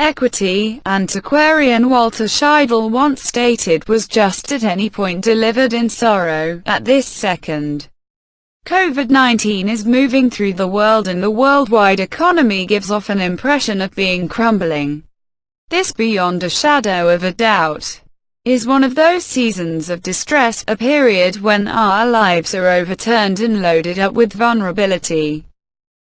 Equity antiquarian Walter Scheidel once stated was just at any point delivered in sorrow, at this second. COVID-19 is moving through the world and the worldwide economy gives off an impression of being crumbling. This, beyond a shadow of a doubt, is one of those seasons of distress, a period when our lives are overturned and loaded up with vulnerability.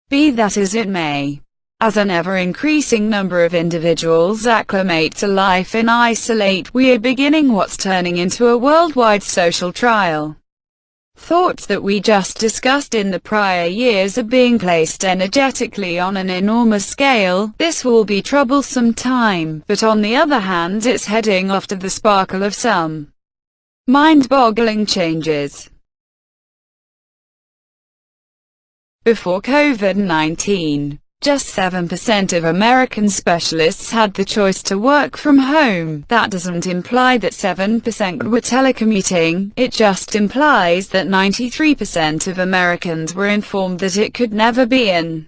Be that as it may, as an ever-increasing number of individuals acclimate to life in isolate, we are beginning what's turning into a worldwide social trial. Thoughts that we just discussed in the prior years are being placed energetically on an enormous scale. This will be troublesome time, but on the other hand it's heading off to the sparkle of some mind-boggling changes. Before COVID-19, just 7% of American specialists had the choice to work from home. That doesn't imply that 7% were telecommuting, it just implies that 93% of Americans were informed that it could never be an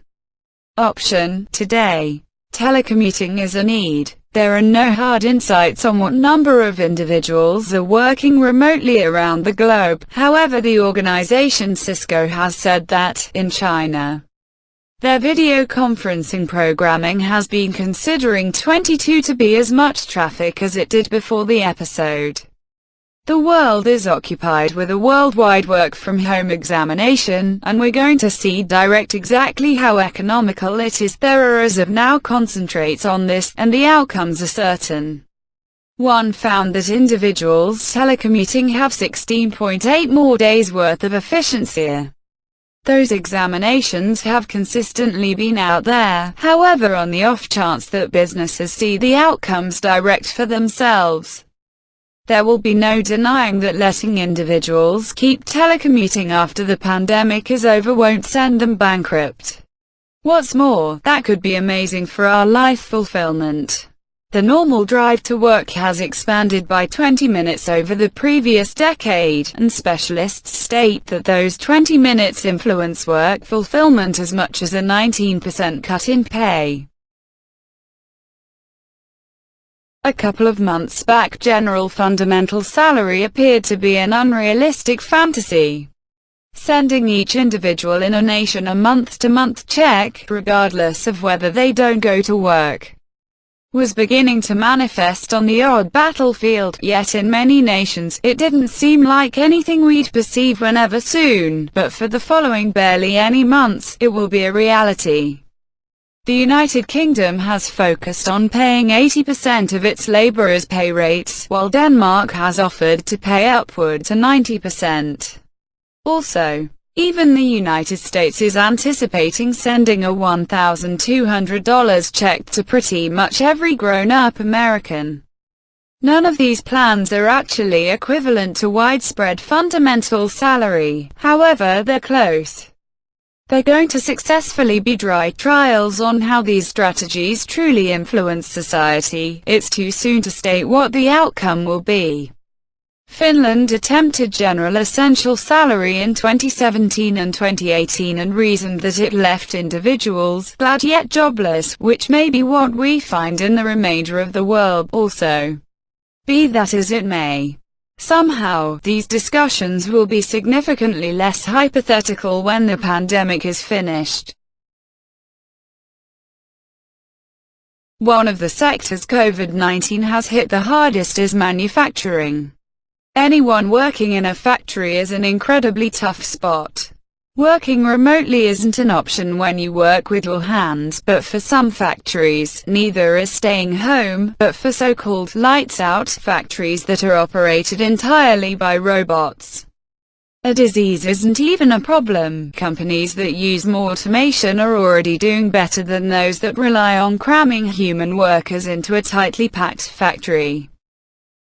option. Today, telecommuting is a need. There are no hard insights on what number of individuals are working remotely around the globe. However, the organization Cisco has said that, in China, their video conferencing programming has been considering 22 to be as much traffic as it did before the episode. The world is occupied with a worldwide work-from-home examination, and we're going to see direct exactly how economical it is. There are as of now concentrates on this, and the outcomes are certain. One found that individuals telecommuting have 16.8 more days worth of efficiency. Those examinations have consistently been out there. However, on the off chance that businesses see the outcomes direct for themselves, there will be no denying that letting individuals keep telecommuting after the pandemic is over won't send them bankrupt. What's more, that could be amazing for our life fulfillment. The normal drive to work has expanded by 20 minutes over the previous decade, and specialists state that those 20 minutes influence work fulfillment as much as a 19% cut in pay. A couple of months back, general fundamental salary appeared to be an unrealistic fantasy. Sending each individual in a nation a month-to-month check, regardless of whether they don't go to work, was beginning to manifest on the odd battlefield, yet in many nations, it didn't seem like anything we'd perceive whenever soon, but for the following barely any months, it will be a reality. The United Kingdom has focused on paying 80% of its laborers' pay rates, while Denmark has offered to pay upward to 90%. Also, even the United States is anticipating sending a $1,200 check to pretty much every grown-up American. None of these plans are actually equivalent to widespread fundamental salary, however, they're close. They're going to successfully be dry trials on how these strategies truly influence society. It's too soon to state what the outcome will be. Finland attempted general essential salary in 2017 and 2018 and reasoned that it left individuals glad yet jobless, which may be what we find in the remainder of the world also. Be that as it may, somehow, these discussions will be significantly less hypothetical when the pandemic is finished. One of the sectors COVID-19 has hit the hardest is manufacturing. Anyone working in a factory is an incredibly tough spot. Working remotely isn't an option when you work with your hands, but for some factories, neither is staying home, but for so-called lights-out factories that are operated entirely by robots, a disease isn't even a problem. Companies that use more automation are already doing better than those that rely on cramming human workers into a tightly packed factory.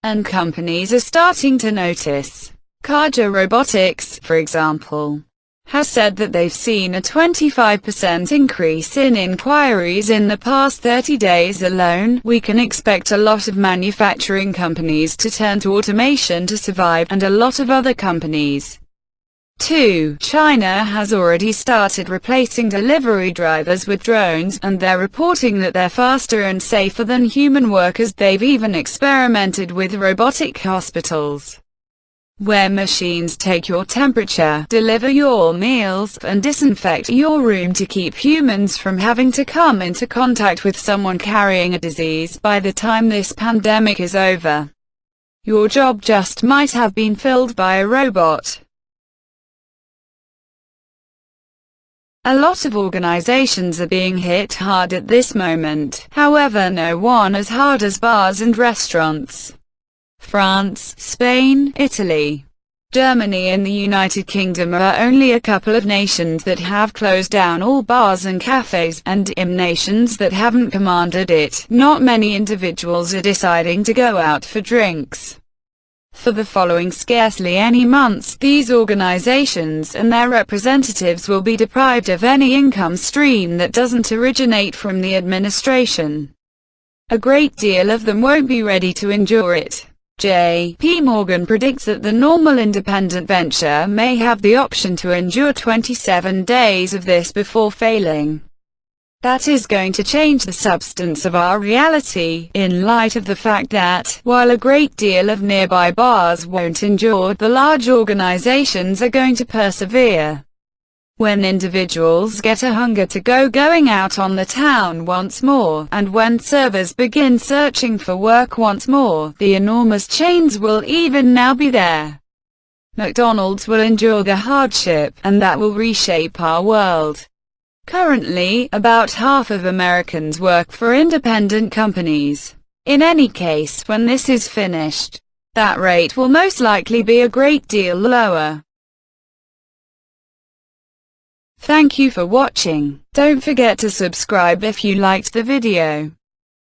And companies are starting to notice. Kaja Robotics, for example, has said that they've seen a 25% increase in inquiries in the past 30 days alone. We can expect a lot of manufacturing companies to turn to automation to survive, and a lot of other companies 2. China has already started replacing delivery drivers with drones, and they're reporting that they're faster and safer than human workers. They've even experimented with robotic hospitals, where machines take your temperature, deliver your meals, and disinfect your room to keep humans from having to come into contact with someone carrying a disease. By the time this pandemic is over, your job just might have been filled by a robot. A lot of organizations are being hit hard at this moment, however no one as hard as bars and restaurants. France, Spain, Italy, Germany and the United Kingdom are only a couple of nations that have closed down all bars and cafes, and in nations that haven't commanded it, not many individuals are deciding to go out for drinks. For the following scarcely any months, these organizations and their representatives will be deprived of any income stream that doesn't originate from the administration. A great deal of them won't be ready to endure it. J.P. Morgan predicts that the normal independent venture may have the option to endure 27 days of this before failing. That is going to change the substance of our reality, in light of the fact that, while a great deal of nearby bars won't endure, the large organizations are going to persevere. When individuals get a hunger to going out on the town once more, and when servers begin searching for work once more, the enormous chains will even now be there. McDonald's will endure the hardship, and that will reshape our world. Currently, about half of Americans work for independent companies. In any case, when this is finished, that rate will most likely be a great deal lower. Thank you for watching. Don't forget to subscribe if you liked the video.